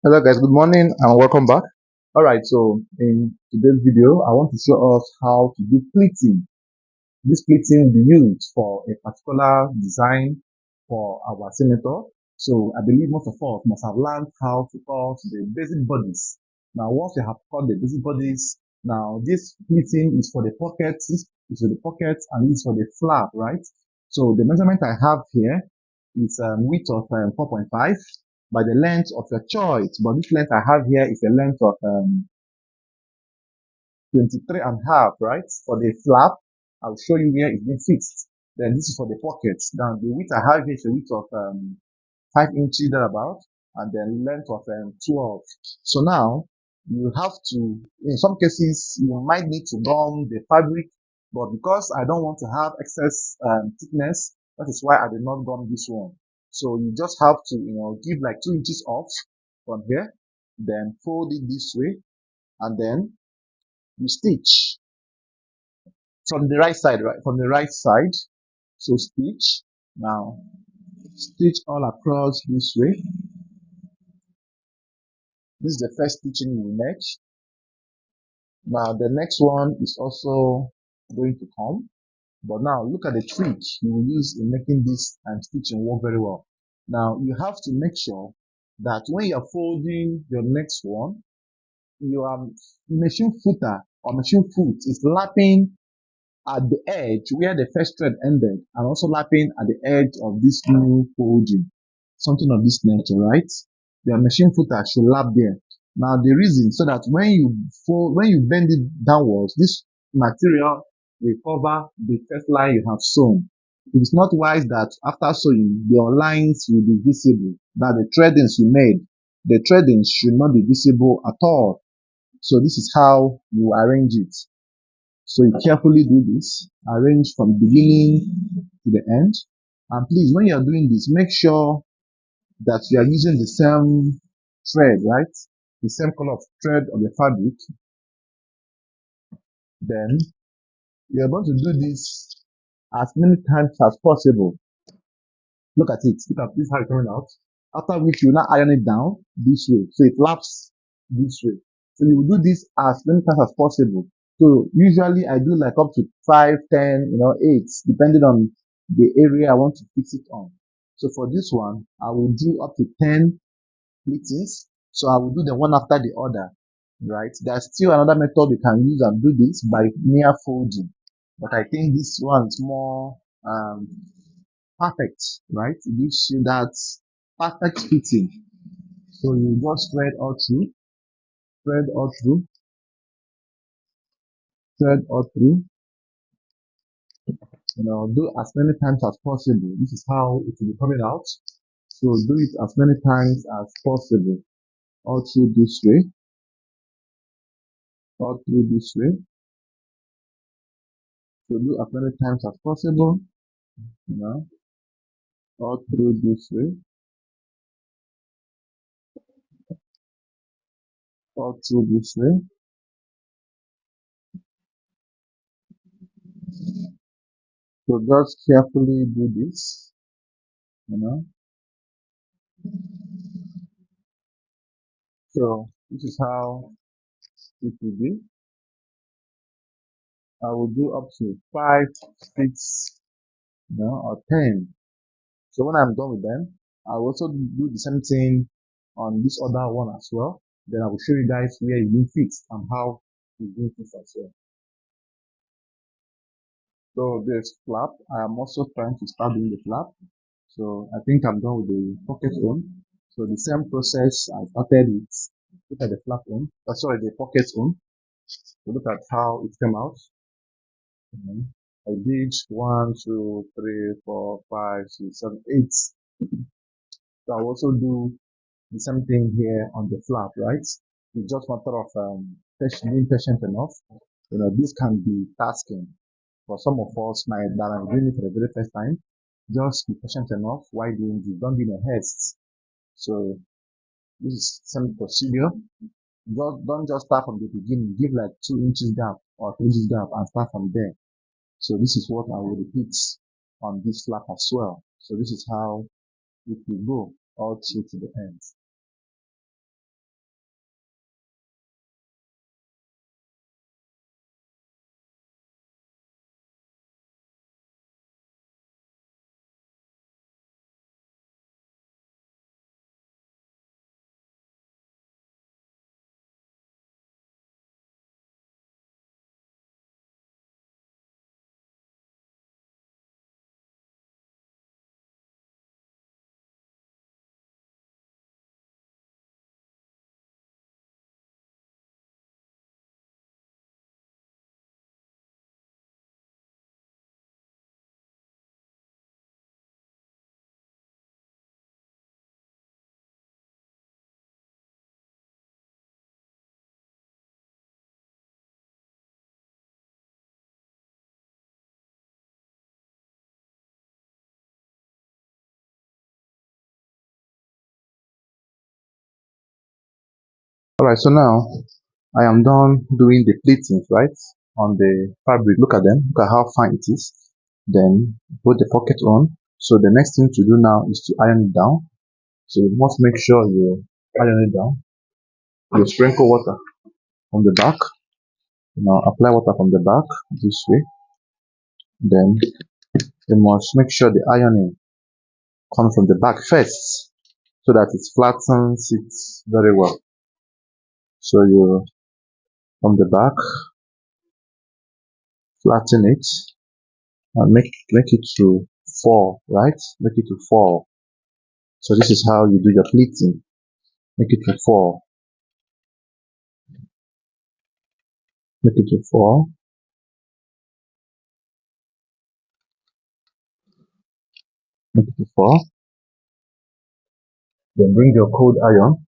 Hello guys, good morning and welcome back. Alright, so in today's video, I want to show us how to do pleating. This pleating will be used for a particular design for our senator. So I believe most of us must have learned how to cut the basic bodies. Now, once you have cut the basic bodies, now this pleating is for the pockets, this is for the pockets, and this is for the flap, right? So the measurement I have here is width of 4.5 by the length of your choice. But this length I have here is a length of 23 and a half, right? For the flap, I'll show you where it's been fixed. Then this is for the pockets. Now the width I have here is a width of 5 inches thereabout, and then length of 12. So now you have to, in some cases, you might need to gum the fabric, but because I don't want to have excess thickness, that is why I did not gum this one. So you just have to, give like 2 inches off from here, then fold it this way, and then you stitch from the right side, right? From the right side. So stitch. Now stitch all across this way. This is the first stitching you will make. Now the next one is also going to come. But now look at the trick you will use in making this stitching work very well. Now you have to make sure that when you are folding your next one, your machine footer or machine foot is lapping at the edge where the first thread ended and also lapping at the edge of this new folding. Something of this nature, right? Your machine footer should lap there. Now the reason so that when you fold, when you bend it downwards, this material will cover the first line you have sewn. It is not wise that after sewing, your lines will be visible. That the threadings you made, the threadings should not be visible at all. So this is how you arrange it. So you carefully do this, arrange from beginning to the end. And please, when you are doing this, make sure that you are using the same thread, right? The same color of thread of the fabric. Then you are going to do this as many times as possible. Look at it. Look at this how it's coming out. After which you now iron it down this way. So it laps this way. So you will do this as many times as possible. So usually I do like up to 5, 10, 8, depending on the area I want to fix it on. So for this one, I will do up to 10 pleatings. So I will do them one after the other, right? There's still another method you can use and do this by mere folding. But I think this one is more perfect, right? It gives you that perfect fitting. So you just thread all through, thread all through, do as many times as possible. This is how it will be coming out. So do it as many times as possible. All through this way, all through this way. So do as many times as possible, you know, all through this way, all through this way. So just carefully do this, you know. So this is how it will be. I will do up to 5, 6, or 10. So when I'm done with them, I will also do the same thing on this other one as well. Then I will show you guys where it will fit and how it will fit as well. So this flap, I am also trying to start doing the flap. So I think I'm done with the pocket one. So the same process I started with, look at the flap one, sorry, the pocket one. So look at how it came out. I did 1, 2, 3, 4, 5, 6, 7, 8. So I'll also do the same thing here on the flap, right? It's just matter of being patient enough. This can be tasking for some of us that are doing it for the very first time. Just be patient enough while doing this. Don't be in a haste. So this is some procedure. Don't just start from the beginning. Give like 2 inches gap or 3 inches gap and start from there. So this is what I will repeat on this flap as well. So this is how it will go all through to the end. Alright, so now I am done doing the pleatings, right? On the fabric. Look at them. Look at how fine it is. Then put the pocket on. So the next thing to do now is to iron it down. So you must make sure you iron it down. You sprinkle water on the back. Now apply water from the back this way. Then you must make sure the ironing comes from the back first, so that it flattens it very well. So you from the back flatten it and make it to fall, right? Make it to fall. So this is how you do your pleating. Make it to fall. Make it to fall. Make it to fall. Then bring your cold iron.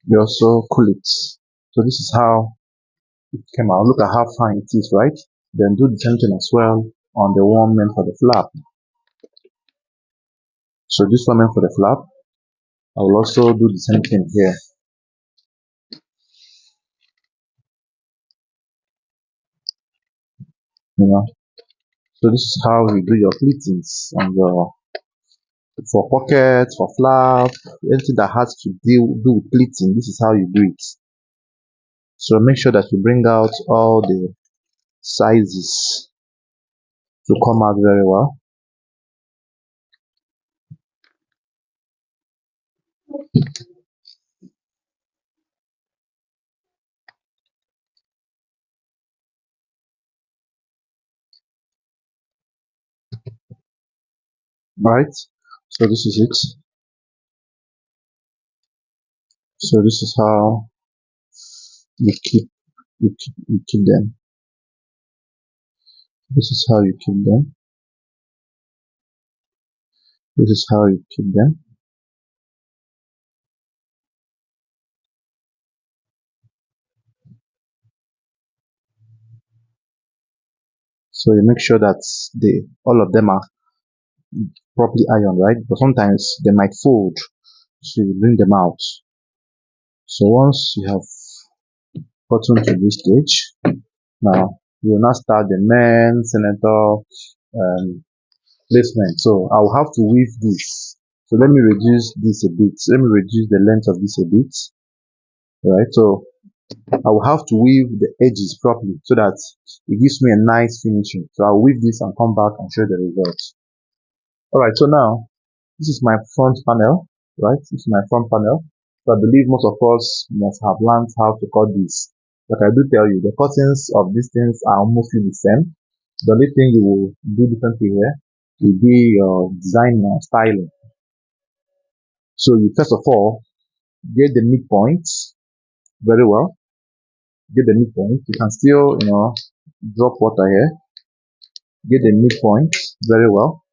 You also cool it. So this is how it came out. Look at how fine it is, right? Then do the same thing as well on the one meant for the flap. So this one meant for the flap. I will also do the same thing here. You know. So this is how you do your pleatings and your for pockets, for flap, anything that has to do with pleating. This is how you do it. So make sure that you bring out all the sizes to come out very well. Right? So this is it. So this is how you keep them. This is how you keep them. This is how you keep them. So you make sure that all of them are properly ironed, right? But sometimes they might fold, so you bring them out. So once you have gotten to this stage, now you will now start the men senator placement. So I will have to weave this. So let me reduce this a bit. Let me reduce the length of this a bit. Right. So I will have to weave the edges properly so that it gives me a nice finishing. So I'll weave this and come back and show the results. Alright, so now this is my front panel, right? This is my front panel. So I believe most of us must have learned how to cut this. But I do tell you, the cuttings of these things are mostly the same. The only thing you will do differently here will be your design and styling. So you first of all get the midpoint very well. Get the midpoint. You can still, drop water here. Get the midpoint very well.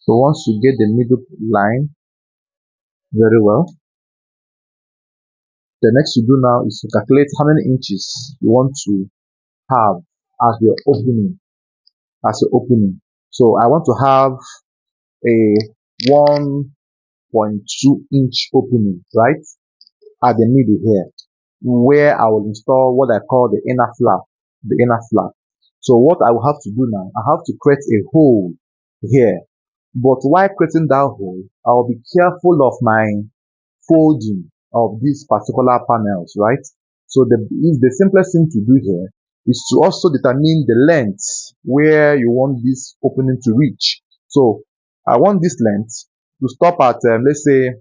So once you get the middle line very well, the next you do now is to calculate how many inches you want to have as your opening. So I want to have a 1.2 inch opening, right? At the middle here, where I will install what I call the inner flap. The inner flap. So what I will have to do now, I have to create a hole here. But while creating that hole, I will be careful of my folding of these particular panels, right? So the simplest thing to do here is to also determine the length where you want this opening to reach. So I want this length to stop at, let's say,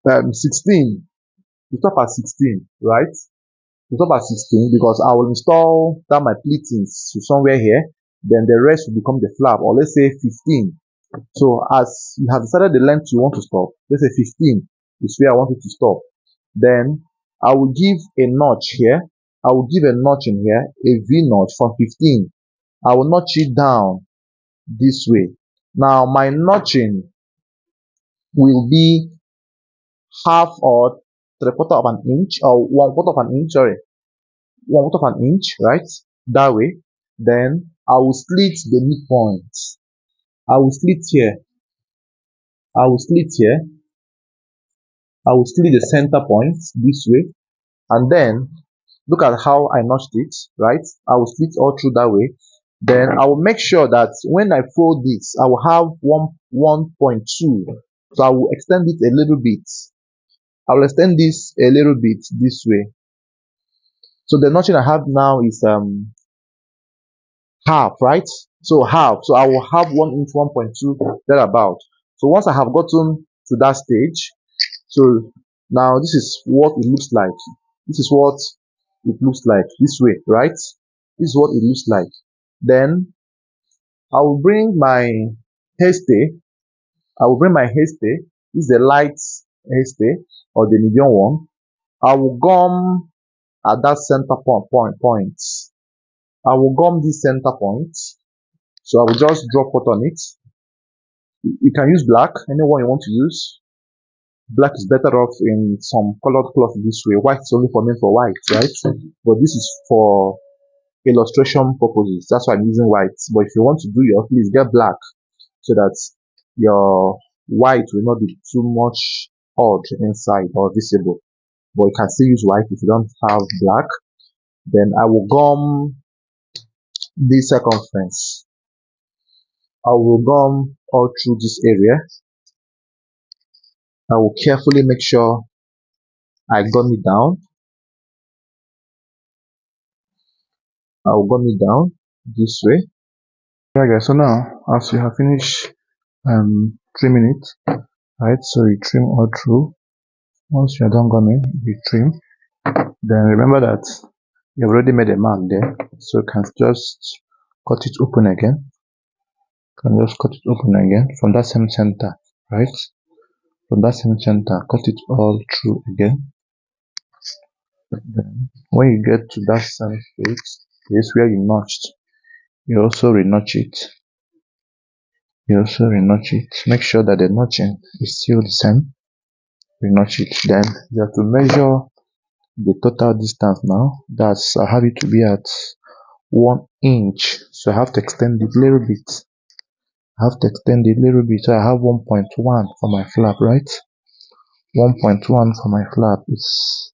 16. To stop at 16, right? To stop at 16 because I will install that my pleatings to somewhere here. Then the rest will become the flap, or let's say 15. So as you have decided the length you want to stop, let's say 15 is where I want it to stop. Then I will give a notch here. I will give a notch in here, a V notch from 15. I will notch it down this way. Now my notching will be half or 3/4 of an inch, or 1/4 of an inch, sorry, 1/4 of an inch, right? That way. Then I will split the midpoint. I will slit here. I will slit here. I will slit the center point this way, and then look at how I notched it, right? I will slit all through that way. Then I will make sure that when I fold this, I will have 1.2. So I will extend it a little bit. I will extend this a little bit this way. So the notching I have now is half, right? So half. So I will have 1 inch, 1.2 thereabout. So once I have gotten to that stage, so now this is what it looks like. This is what it looks like this way, right? This is what it looks like. Then I will bring my hairstay. I will bring my hairstay. This is the light hairstay or the medium one. I will gum at that center point. I will gum this center point. So I will just drop it on it. You can use black, anyone you want to use. Black is better off in some colored cloth this way. White is only for men for white, right? But this is for illustration purposes. That's why I'm using white. But if you want to do your, please get black so that your white will not be too much odd inside or visible. But you can still use white if you don't have black. Then I will gum this circumference. I will gum all through this area. I will carefully make sure I gum it down. I will gum it down this way. Right guys, so now as you have finished trimming it, right, so you trim all through. Once you're done gumming, you trim. Then remember that you've already made a mark there, so you can just cut it open again. From that same center, right? From that same center, cut it all through again. Then when you get to that same place where you notched, you also re-notch it. Make sure that the notching is still the same. Re-notch it. Then you have to measure the total distance now. That's, I have it to be at 1 inch. So I have to extend it a little bit. So I have 1.1 for my flap, right? 1.1 for my flap is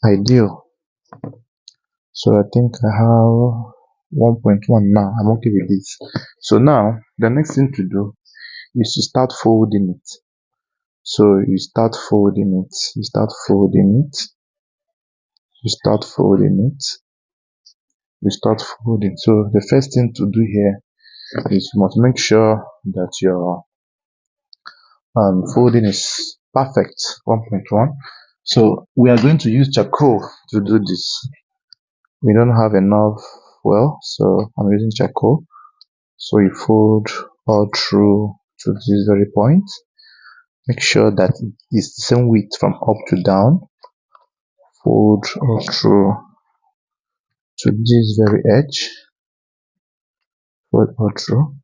ideal. So I think I have 1.1 now. I'm okay with this. So now the next thing to do is to start folding it. So you start folding it. So the first thing to do here is you must make sure that your folding is perfect. 1.1. So we are going to use charcoal to do this. We don't have enough well, so I'm using charcoal. So you fold all through to this very point. Make sure that it is the same width from up to down. Fold all through to this very edge. Fold all through.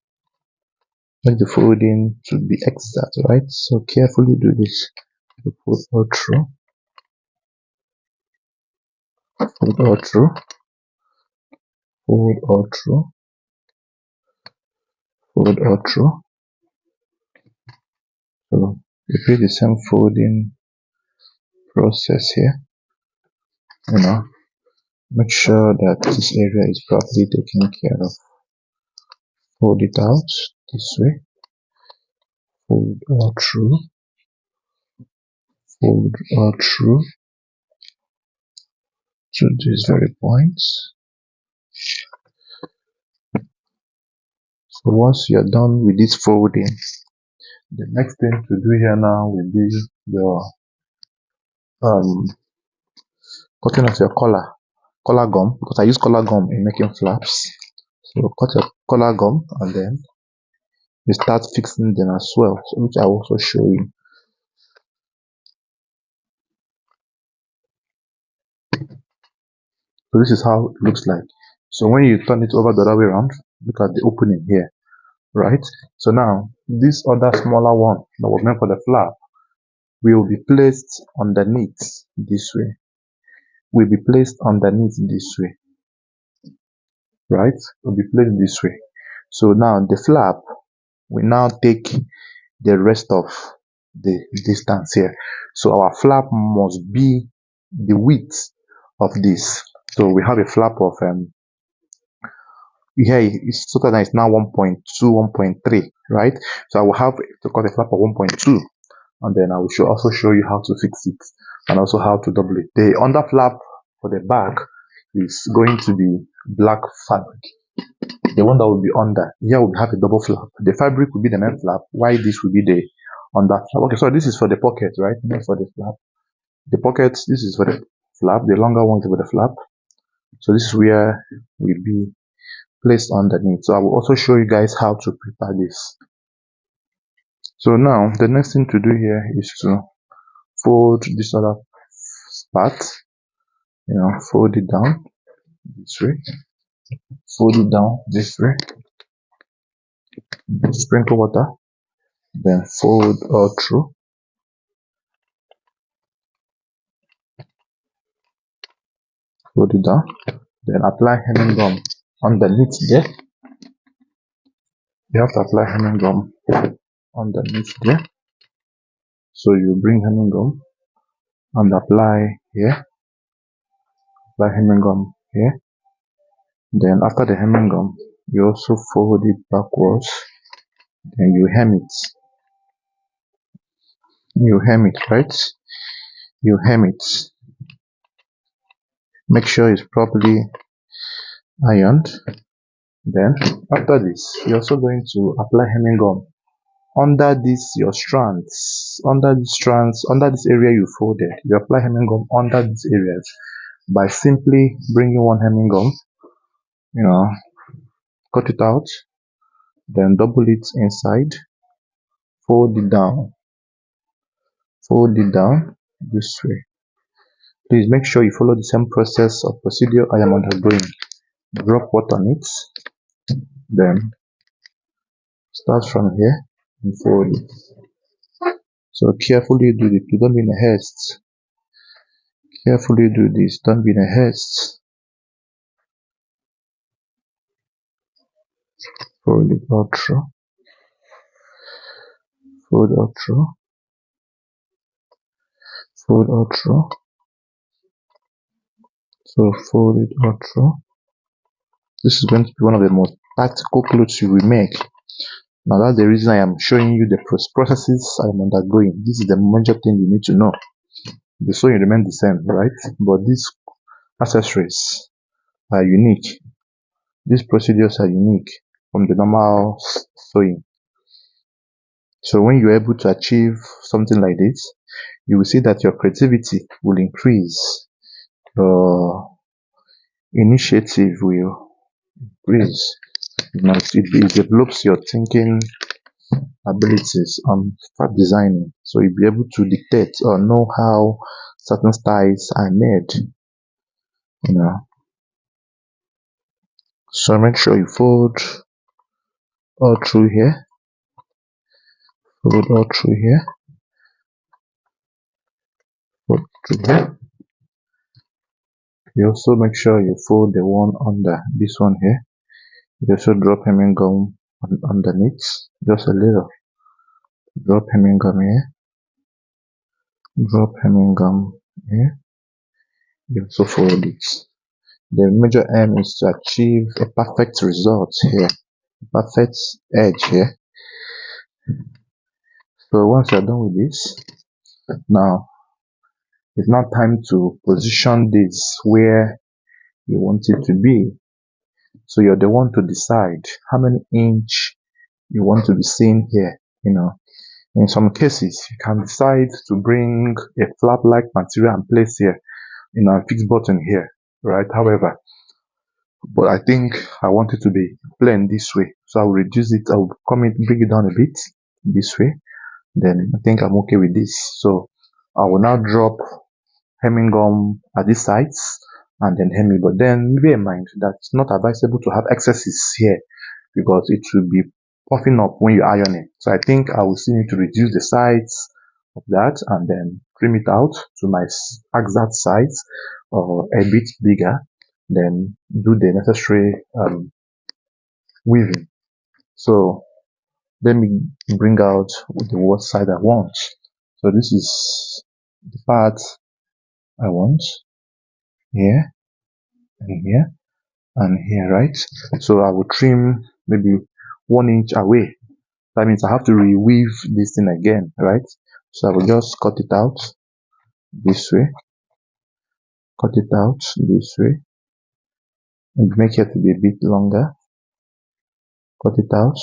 Make the folding to be exact, right? So carefully do this. Fold all through. Fold all through. Fold all through. Fold all through. So repeat the same folding process here. Make sure that this area is properly taken care of. Fold it out this way. Fold all through. Fold all through to these very points. So once you're done with this folding, the next thing to do here now will be your cutting of your collar gum, because I use collar gum in making flaps. So cut your collar gum and then you start fixing them as well, so which I will also show you. So this is how it looks like. So when you turn it over the other way around, look at the opening here, right? So now this other smaller one that was meant for the flap will be placed underneath this way. Right? Will be placed this way. So now the flap we now take the rest of the distance here. So our flap must be the width of this. So we have a flap of here it's total that is now 1.2, 1.3, right? So I will have to cut a flap of 1.2, and then I will also show you how to fix it and also how to double it. The under flap for the back is going to be black fabric. The one that will be under here will have a double flap. The fabric will be the main flap, while this will be the under flap. Okay, so this is for the pocket, right? Not for the flap. The pocket, this is for the flap. The longer one is for the flap. So this is where will be placed underneath. So I will also show you guys how to prepare this. So now the next thing to do here is to fold this other part, fold it down this way, fold it down this way, sprinkle water, then fold all through, fold it down, then apply hemming gum underneath there. You have to apply hemming gum underneath there. So you bring hemming gum and apply here, apply hemming gum here. Then after the hemming gum, you also fold it backwards, then you hem it. You hem it, right? You hem it. Make sure it's properly ironed. Then after this, you're also going to apply hemming gum under your strands, under this area you folded. You apply hemming gum under these areas by simply bringing one hemming gum, cut it out, then double it inside, fold it down this way. Please make sure you follow the same procedure I am undergoing. Drop water on it, then start from here and fold it. So carefully do it. You don't be in a haste. Carefully do this. Don't be in a haste. Fold it all through. Fold all through. Fold all through. So fold it all through. This is going to be one of the most practical clothes you will make. Now that's the reason I am showing you the processes I am undergoing. This is the major thing you need to know. The sewing remains the same, right? But these accessories are unique. These procedures are unique from the normal sewing. So when you're able to achieve something like this, you will see that your creativity will increase. Your initiative will increase. It develops your thinking abilities on fabric designing. So you'll be able to dictate or know how certain styles are made. So make sure you fold all through here. Fold all through here. Fold through here. You also make sure you fold the one under this one here. You also drop hemming gum underneath, just a little. Drop hemming gum here. Drop hemming gum here. You also fold it. The major aim is to achieve a perfect result here, perfect edge here. So once you're done with this, now it's now time to position this where you want it to be. So you're the one to decide how many inch you want to be seen here. In some cases, you can decide to bring a flap-like material and place here, a fixed button here, right? However, but I think I want it to be plain this way. So I will reduce it. I will bring it down a bit this way. Then I think I'm okay with this. So I will now drop hemming gum at these sides and then hem it. But then bear in mind that it's not advisable to have excesses here because it will be puffing up when you iron it. So I think I will still need to reduce the sides of that and then trim it out to my exact size or a bit bigger, then do the necessary weaving. So Let me bring out the what side I want. So this is the part I want here and here and here, right? So I will trim maybe 1 inch away. That means I have to reweave this thing again, right? So I will just cut it out this way, cut it out this way, and make it to be a bit longer. Cut it out.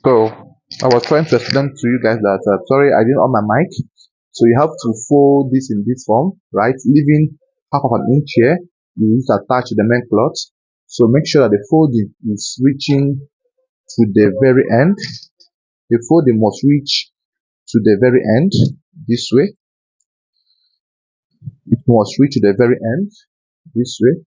So I was trying to explain to you guys that sorry I didn't on my mic. So you have to fold this in this form, right? Leaving half of an inch here. You need to attach the main cloth. So make sure that the folding is reaching to the very end. The folding must reach to the very end this way. It must reach to the very end this way.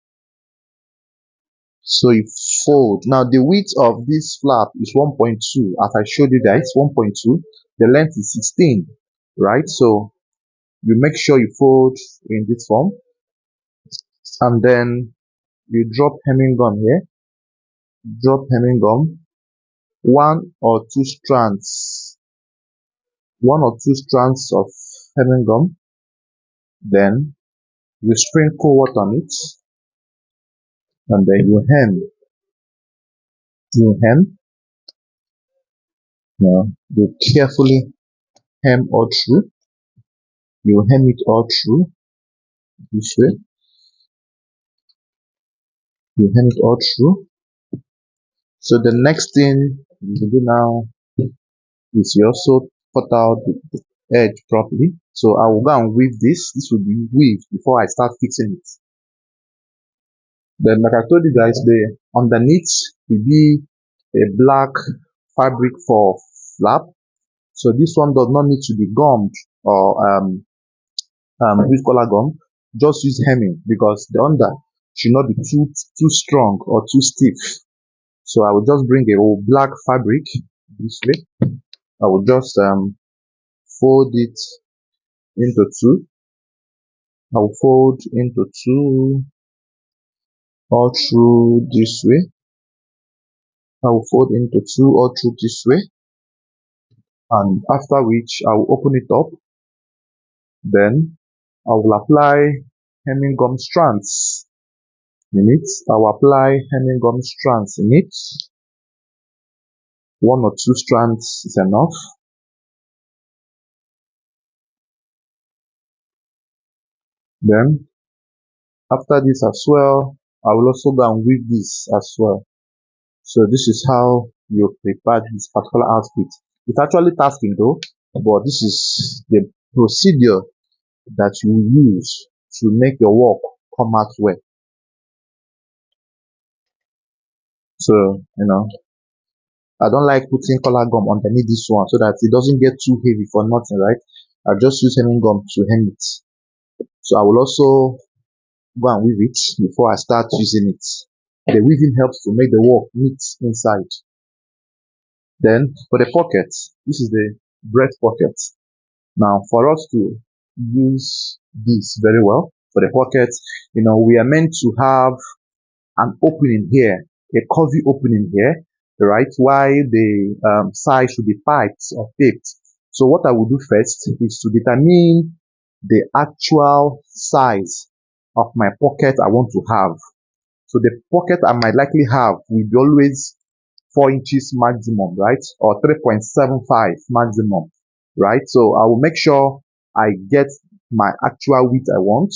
So you fold. Now the width of this flap is 1.2. As I showed you guys, 1.2. The length is 16, right? So you make sure you fold in this form, and then you drop hemming gum here. Drop hemming gum, one or two strands of hemming gum. Then you sprinkle water on it, and then you hem. You hem. Now you carefully hem all through. You hem it all through this way. You hem it all through. So the next thing you do now is you also cut out the edge properly. So I will go and weave this. This will be weaved before I start fixing it. Then, like I told you guys, the underneath will be a black fabric for flap. So this one does not need to be gummed or with color gum. Just use hemming because the under should not be too strong or too stiff. So I will just bring a whole black fabric this way. I will just fold it into two. I will fold into two all through this way. I will fold into two all through this way, and after which I will open it up. Then I will apply hemming gum strands in it. I will apply hemming gum strands in it. 1 or 2 strands is enough. Then after this as well, I will also go and weave this as well. So this is how you prepare this particular outfit. It's actually tasking though, but this is the procedure that you use to make your work come out well. So, I don't like putting color gum underneath this one so that it doesn't get too heavy for nothing, right? I just use hemming gum to hem it. So I will also go and weave it before I start using it. The weaving helps to make the work neat inside. Then for the pocket, this is the breast pocket. Now for us to use this very well for the pocket, we are meant to have an opening here, a curvy opening here, right? Why the side should be piped or taped. So what I will do first is to determine the actual size of my pocket I want to have. So the pocket I might likely have will be always 4 inches maximum, right? Or 3.75 maximum, right? So I will make sure I get my actual width I want.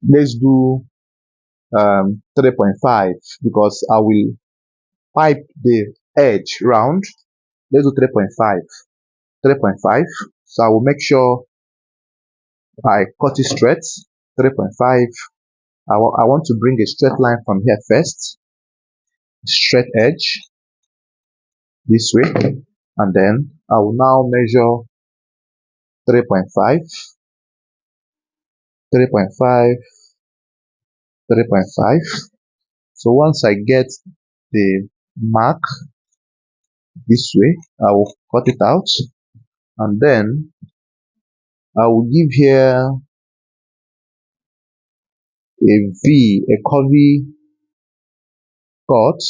Let's do 3.5 because I will pipe the edge round. Let's do 3.5. 3.5. So I will make sure I cut it straight. 3.5. I want to bring a straight line from here first. Straight edge this way. And then I will now measure 3.5, 3.5, 3.5. So once I get the mark this way, I will cut it out. And then I will give here a V, a curvy cut.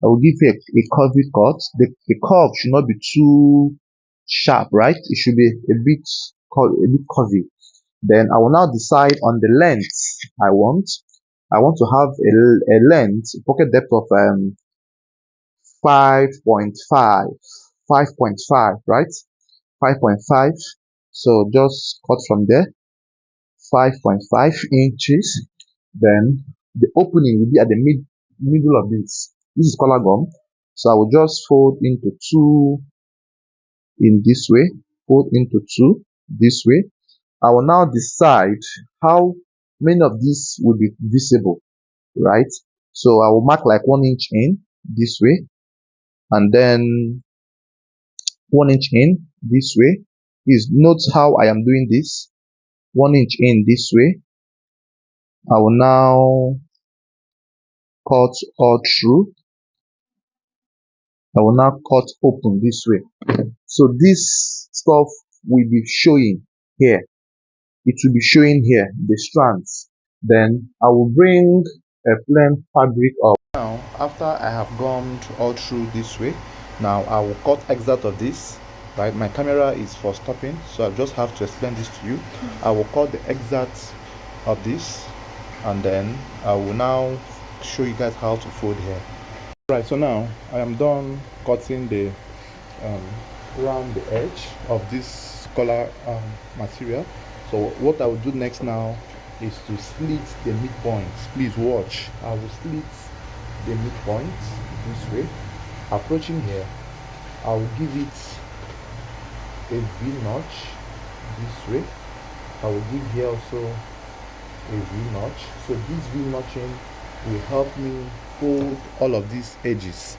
I will give here a curvy cut. The curve should not be too sharp, right? It should be a bit curvy. Then I will now decide on the length I want. I want to have a length, pocket depth of 5.5, 5.5, right? 5.5. So just cut from there, 5.5 inches. Then the opening will be at the middle of this. This is color gum. So I will just fold into 2 in this way, fold into 2 this way. I will now decide how many of these will be visible, right? So I will mark like 1 inch in this way, and then 1 inch in this way. Please note how I am doing this. 1 inch in this way. I will now cut all through. I will now cut open this way. So this stuff will be showing here. It will be showing here, the strands. Then I will bring a plain fabric up. Now, after I have gummed all through this way, now I will cut excerpt of this, right? My camera is for stopping, so I just have to explain this to you. I will cut the excerpt of this, and then I will now show you guys how to fold here. Right, so now I am done cutting the around the edge of this color material. So what I will do next now is to slit the midpoints. Please watch. I will slit the midpoints this way. Approaching here, I will give it a V-notch this way. I will give here also a V-notch. So this V-notching will help me fold all of these edges.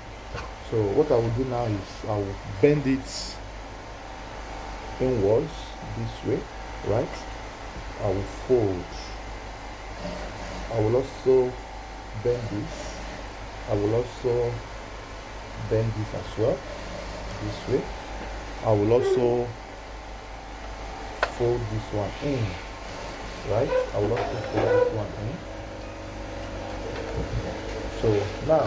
So what I will do now is I will bend it inwards this way, right? I will fold. I will also bend this. I will also bend this as well, this way. I will also fold this one in, right? I will also fold this one in. So now,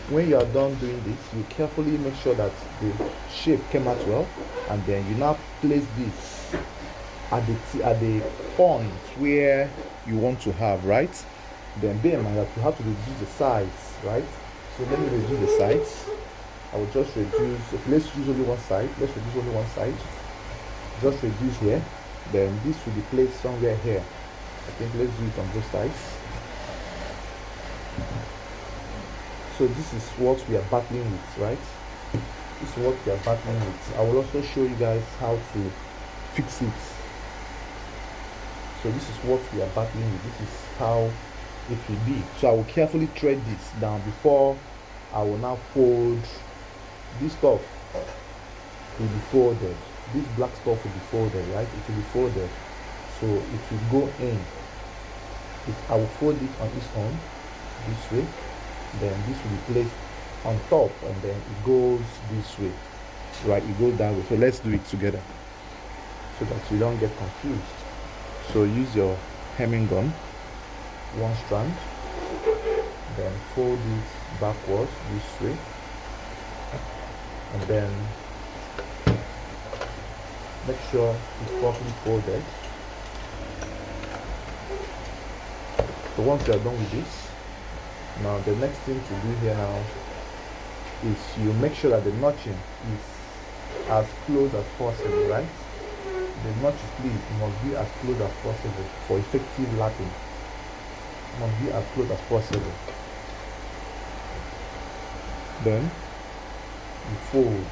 when you are done doing this, you carefully make sure that the shape came out well, and then you now place this at the point where you want to have, right? Then bear in mind that you have to reduce the sides, right? So let me reduce the sides. I will just reduce. Okay, let's use only one side. Let's reduce only one side. Just reduce here. Then this will be placed somewhere here. I think let's do it on both sides. So this is what we are battling with, right? This is what we are battling with. I will also show you guys how to fix it. So this is what we are battling with. This is how it will be. So I will carefully thread this down before I will now fold. This stuff will be folded. This black stuff will be folded, right? It will be folded. So it will go in. I will fold it on its own this way. Then this will be placed on top, and then it goes this way, right? It goes that way. So let's do it together so that you don't get confused. So use your hemming gun, one strand, then fold it backwards this way, and then make sure it's properly folded. So once you are done with this, now the next thing to do here now is you make sure that the notching is as close as possible, right? The notch please must be as close as possible for effective lapping. Must be as close as possible. Then you fold,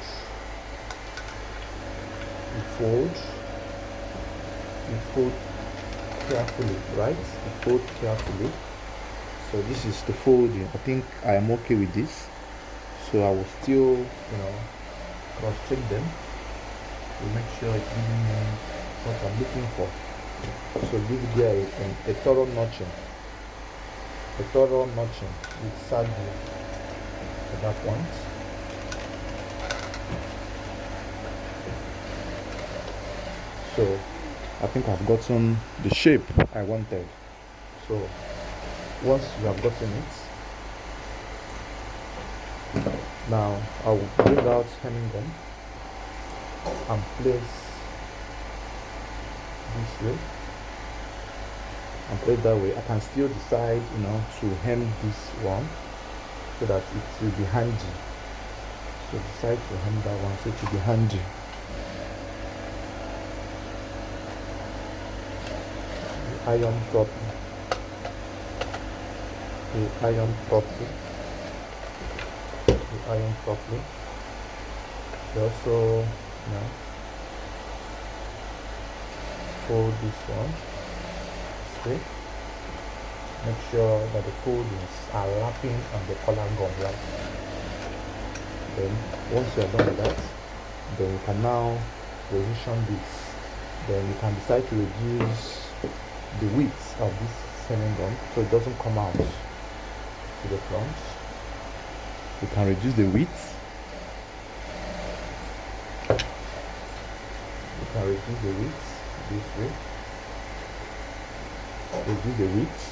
you fold, you fold carefully, right? You fold carefully. So this is the folding. I think I am okay with this. So I will still, cross check them to make sure it's giving me what I'm looking for. So give there a thorough notching. A thorough notching with side at that point. So I think I've gotten the shape I wanted. So once you have gotten it, now I will bring out hemming gun and place this way and place that way. I can still decide, to hem this one so that it will be handy. So decide to hem that one so it will be handy. The iron properly. The iron properly. The iron properly. You also, fold this one this way. Make sure that the foldings are lapping on the collar gum, right? Then once you are done with that, then you can now position this. Then you can decide to reduce the width of this hemming gun so it doesn't come out to the front. You can reduce the width. You can reduce the width this way. Reduce the width,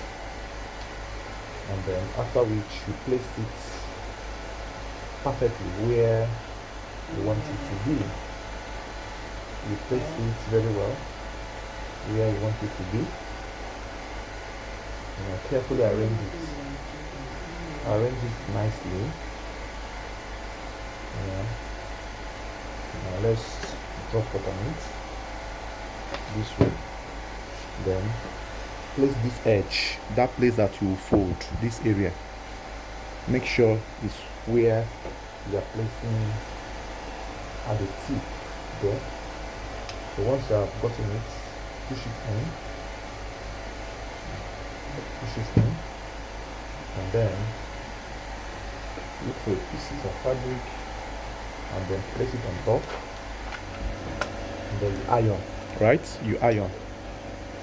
and then after which you place it perfectly where you want it to be. You place it very well where you want it to be. Carefully arrange it. Arrange it nicely. Now let's drop it on it this way. Then place this edge, that place that you fold, this area. Make sure it's where you are placing at the tip there. So once you have gotten it, push it in, and then look for pieces of fabric and then place it on top, and then you iron, right? You iron.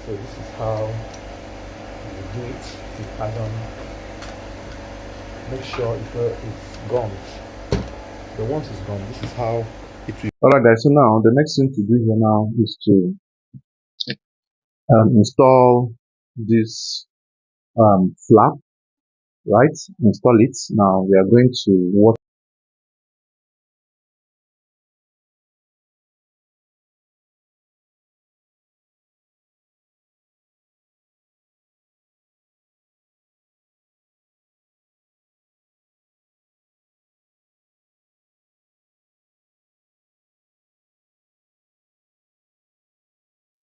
So this is how you do it with iron. Make sure it's gummed. The once it's gummed, this is how it will. Alright guys, so now the next thing to do here now is to install this flap, right? Install it. Now we are going to work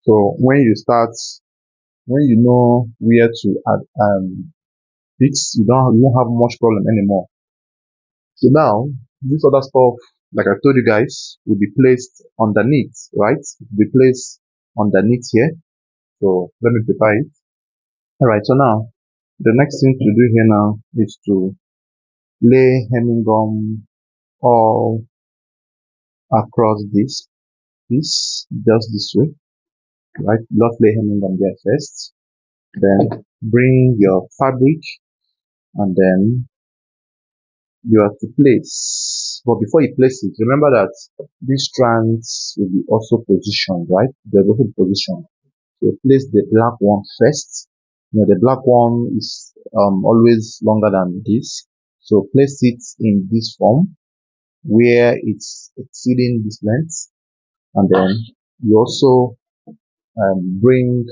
So when you know where to add fix, you don't have much problem anymore. So now this other stuff, like I told you guys, will be placed underneath, right? It will be placed underneath here. So let me prepare it. Alright, so now the next thing to do here now is to lay hemming gum all across this piece, just this way, right? Just lay hemming gum there first. Then bring your fabric and then you have to place. But before you place it, remember that these strands will be also positioned, right? They're also positioned. So place the black one first. You know, the black one is always longer than this. So place it in this form where it's exceeding this length. And then you also bring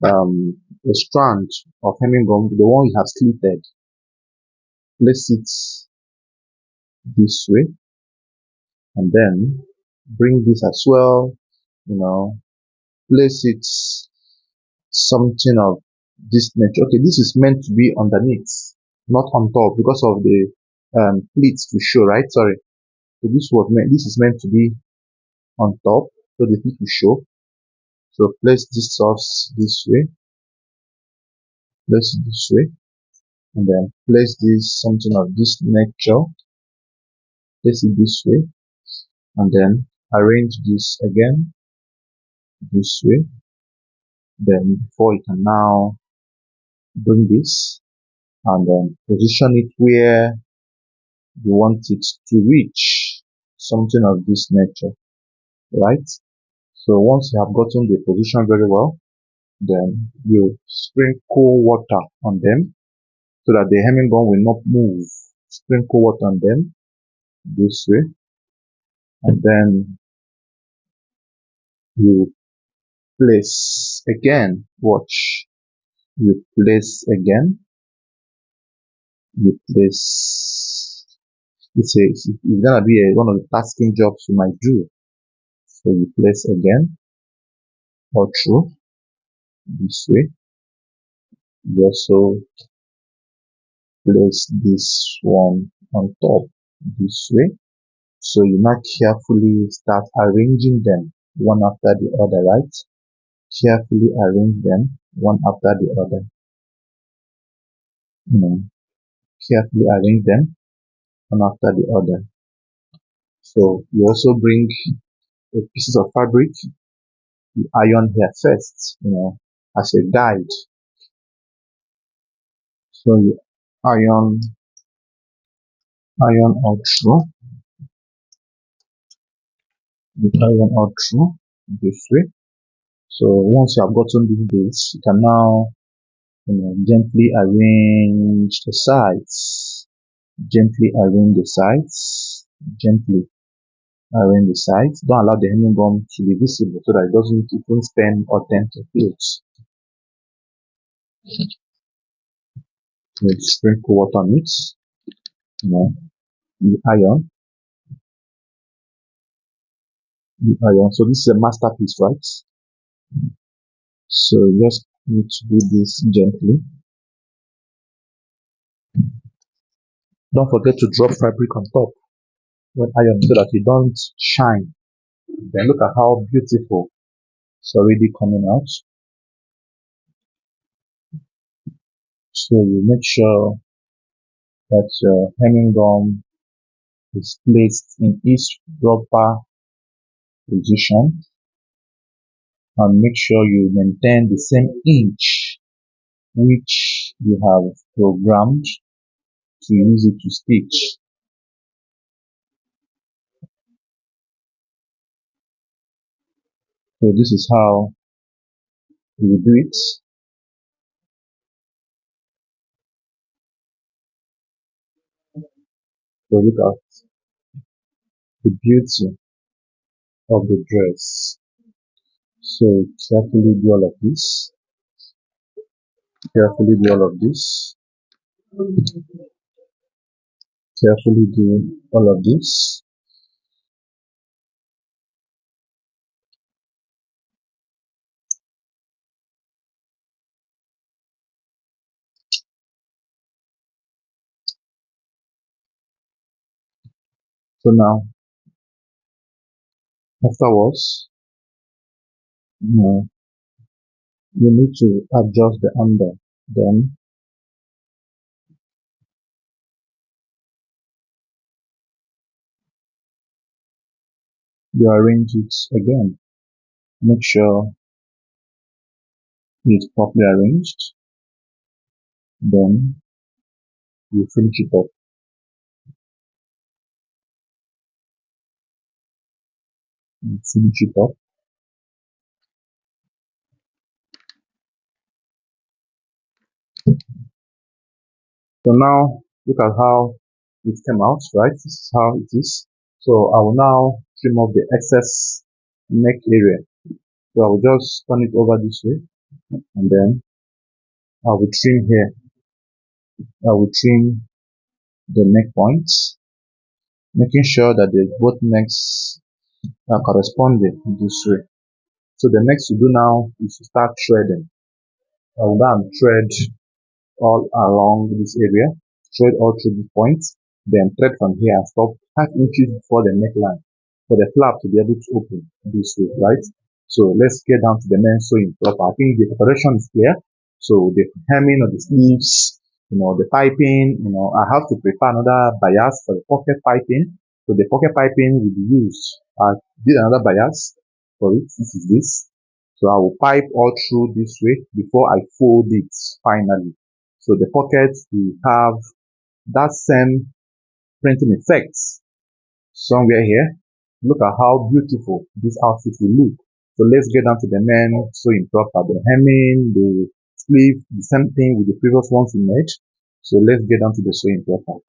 a strand of hemming gum, the one you have slitted, place it this way, and then bring this as well, you know, place it something of this nature. Okay, this is meant to be underneath, not on top, because of the pleats to show, right? Sorry. So this is meant to be on top, so the pleat to show. So place this sauce this way, place it this way, and then place this something of this nature, place it this way, and then arrange this again this way. Then before you can now bring this and then position it where you want it to reach, something of this nature, right? So once you have gotten the position very well, then you sprinkle water on them so that the hemming gun will not move. Sprinkle water on them this way, and then you place again. Watch. You place again. You place. It's gonna be one of the tasking jobs you might do. So you place again or through this way. You also place this one on top this way. So you now carefully start arranging them one after the other, right? Carefully arrange them one after the other. You know, carefully arrange them one after the other. So you also bring a pieces of fabric, you iron here first, as a guide. So you iron, iron out through, you iron out through this way. So once you have gotten this base, you can now, gently arrange the sides, gently arrange the sides, gently arrange the sides. Don't allow the hemming gum to be visible so that it doesn't even spend or tend to float. You sprinkle water on it, you iron, you iron. So this is a masterpiece, right? So you just need to do this gently. Don't forget to drop fabric on top when iron so that it don't shine. Then look at how beautiful it's already coming out. So you make sure that your hemming gum is placed in its proper position, and make sure you maintain the same inch which you have programmed to use it to stitch. So this is how you do it. So look at the beauty of the dress. So carefully do all of this. Carefully do all of this. Carefully do all of this. So now, afterwards, you need to adjust the under. Then you arrange it again. Make sure it's properly arranged. Then you finish it up. You finish it up. So now look at how it came out, right? This is how it is. So I will now trim off the excess neck area. So I will just turn it over this way, and then I will trim here. I will trim the neck points, making sure that the both necks are corresponding this way. So the next to do now is to start threading. I will now thread all along this area, thread all through the points, then thread from here and stop half inches before the neckline for the flap to be able to open this way, right? So let's get down to the main sewing proper. I think the preparation is clear. So the hemming of the sleeves, the piping, I have to prepare another bias for the pocket piping. So the pocket piping will be used. I did another bias for it. This is this. So I will pipe all through this way before I fold it finally. So the pockets will have that same printing effect somewhere here. Look at how beautiful this outfit will look. So let's get down to the main sewing proper. The hemming, the sleeve, the same thing with the previous ones we made. So let's get down to the sewing proper.